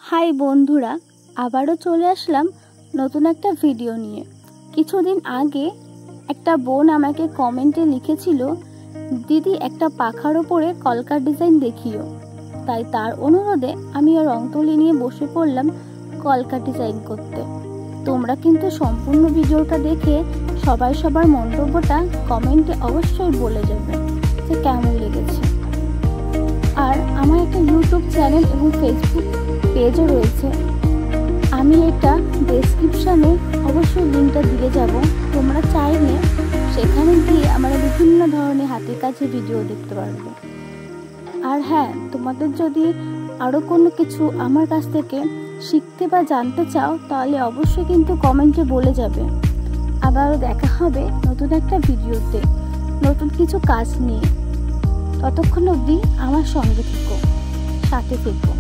High বন্ধুরা, আবারও চলে আসলাম নতুন একটা ভিডিও নিয়ে। কিছুদিন আগে একটা বোন আমাকে কমেন্টে লিখেছিল, দিদি একটা পাখার ওপরে কলকার ডিজাইন দেখিও। তাই তার অনুরোধে আমিও রং তুলি নিয়ে বসে পড়লাম কলকার ডিজাইন করতে। তোমরা কিন্তু সম্পূর্ণ ভিডিওটা দেখে সবাই সবার মন্তব্যটা কমেন্টে অবশ্যই বলে যাবে যে কেমন লেগেছে। আর আমার একটা ইউটিউব চ্যানেল এবং ফেসবুক পেজও রয়েছে, আমি এটা ডেসক্রিপশানে অবশ্যই লিঙ্কটা দিয়ে যাব। তোমরা চাইলে সেখানে গিয়ে আমরা বিভিন্ন ধরনের হাতের কাজের ভিডিও দেখতে পারবে। আর হ্যাঁ, তোমাদের যদি আরও কোনো কিছু আমার কাছ থেকে শিখতে বা জানতে চাও তাহলে অবশ্যই কিন্তু কমেন্টে বলে যাবে। আবারও দেখা হবে নতুন একটা ভিডিওতে নতুন কিছু কাজ নিয়ে। ততক্ষণ অবধি আমার সঙ্গে থেকো, সাথে থেকো।